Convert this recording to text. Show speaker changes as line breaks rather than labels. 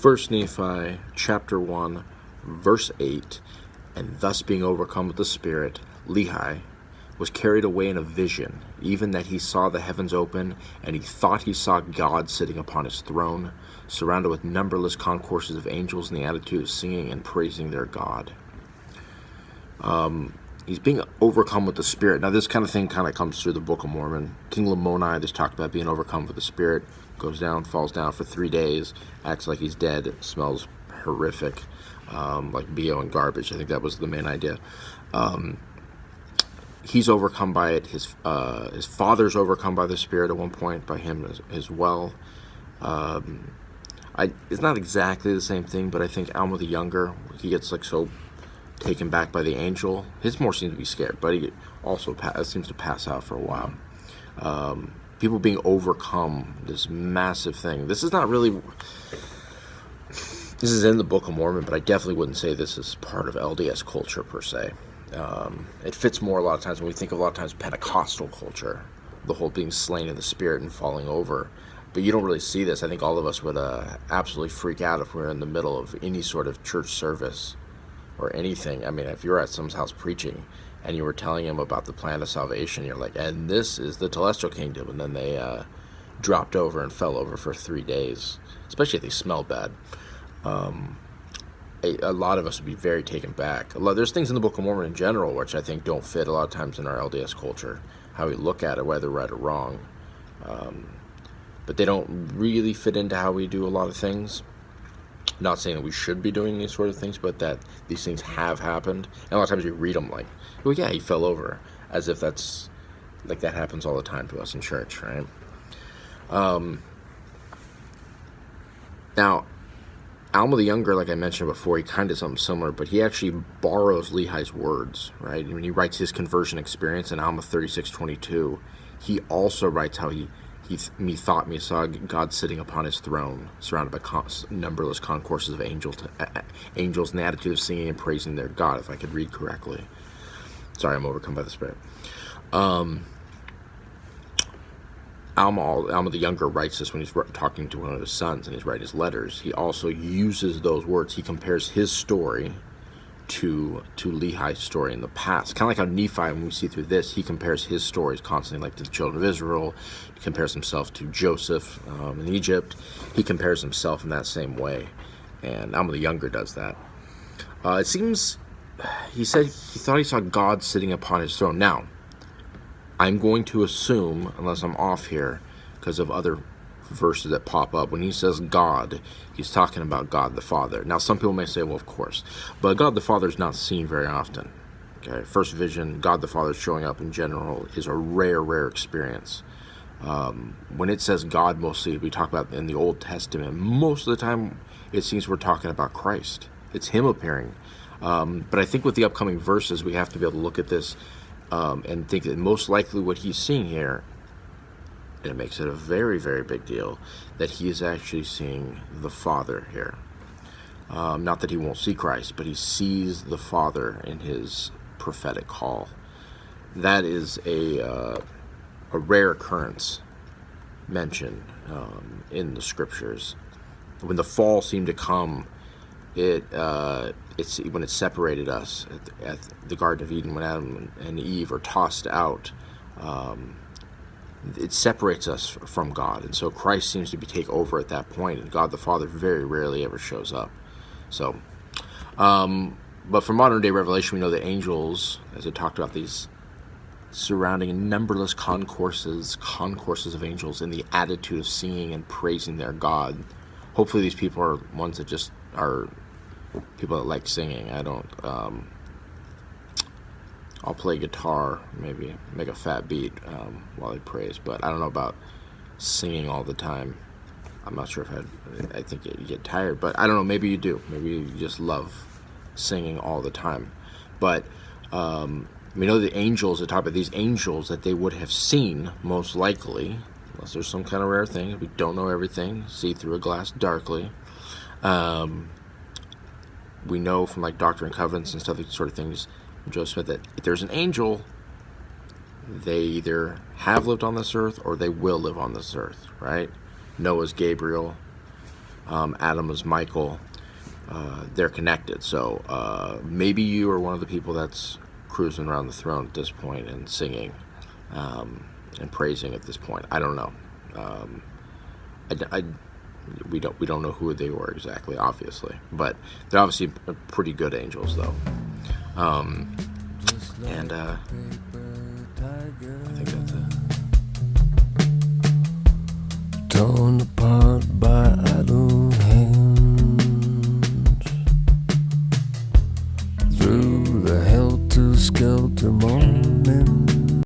1 Nephi chapter 1, verse 8, and thus being overcome with the Spirit, Lehi was carried away in a vision, even that he saw the heavens open, and he thought he saw God sitting upon his throne, surrounded with numberless concourses of angels in the attitude of singing and praising their God. He's being overcome with the Spirit. Now, this kind of thing kind of comes through the Book of Mormon. King Lamoni just talked about being overcome with the Spirit. Goes down, falls down for 3 days, acts like he's dead, smells horrific, like BO and garbage. I think that was the main idea. He's overcome by it. His father's overcome by the Spirit at one point, by him as well. It's not exactly the same thing, but I think Alma the Younger, he gets like so taken back by the angel. His more seems to be scared, but he also seems to pass out for a while. People being overcome, this massive thing. This is not really, this is in the Book of Mormon, but I definitely wouldn't say this is part of LDS culture per se. It fits more a lot of times when we think of a lot of times Pentecostal culture, the whole being slain in the Spirit and falling over. But you don't really see this. I think all of us would absolutely freak out if we were in the middle of any sort of church service or anything. I mean, if you're at someone's house preaching and you were telling him about the plan of salvation, you're like, and this is the celestial kingdom, and then they dropped over and fell over for 3 days, especially if they smell bad. A lot of us would be very taken back. There's things in the Book of Mormon in general which I think don't fit a lot of times in our LDS culture, how we look at it, whether right or wrong. But they don't really fit into how we do a lot of things. Not saying that we should be doing these sort of things, but that these things have happened. And a lot of times we read them like, well, yeah, he fell over, as if that's, like that happens all the time to us in church, right? Now, Alma the Younger, like I mentioned before, he kind of does something similar, but he actually borrows Lehi's words, right? When he writes his conversion experience in Alma 36:22, he also writes how he thought me saw God sitting upon his throne, surrounded by numberless concourses of angels in the attitude of singing and praising their God, if I could read correctly. Sorry, I'm overcome by the Spirit. Alma the Younger writes this when he's talking to one of his sons, and he's writing his letters. He also uses those words. He compares his story to Lehi's story in the past. Kind of like how Nephi, when we see through this, he compares his stories constantly, like to the children of Israel. He compares himself to Joseph in Egypt. He compares himself in that same way. And Alma the Younger does that. It seems, he said he thought he saw God sitting upon his throne. Now, I'm going to assume, unless I'm off here, because of other verses that pop up, when he says God, he's talking about God the Father. Now, some people may say, well, of course, but God the Father is not seen very often. Okay, first vision, God the Father showing up in general is a rare experience. When it says God, mostly we talk about in the Old Testament, most of the time it seems we're talking about Christ. It's him appearing. But I think with the upcoming verses, we have to be able to look at this and think that most likely what he's seeing here, and it makes it a very big deal, that he is actually seeing the Father here. Not that he won't see Christ, but he sees the Father in his prophetic call. That is a rare occurrence mentioned in the scriptures. When the fall seemed to come, it's when it separated us at the Garden of Eden, when Adam and Eve are tossed out. It separates us from God, and so Christ seems to take over at that point, and God the Father very rarely ever shows up. So, but for modern day revelation, we know that angels, as it talked about, these surrounding numberless concourses of angels in the attitude of singing and praising their God. Hopefully these people are ones that just are people that like singing. I don't, I'll play guitar, maybe make a fat beat while I praise, but I don't know about singing all the time. I'm not sure if I think you get tired, but I don't know, maybe you do. Maybe you just love singing all the time. But we know the angels, the top of these angels that they would have seen, most likely, unless there's some kind of rare thing, we don't know everything, see through a glass darkly. We know from like Doctrine and Covenants and stuff, these sort of things, Joseph Smith, that if there's an angel, they either have lived on this earth or they will live on this earth, right? Noah's Gabriel, Adam is Michael. They're connected. So maybe you are one of the people that's cruising around the throne at this point and singing and praising at this point. I don't know. We don't know who they were exactly, obviously, but they're obviously pretty good angels, though. And I think that's it.
Torn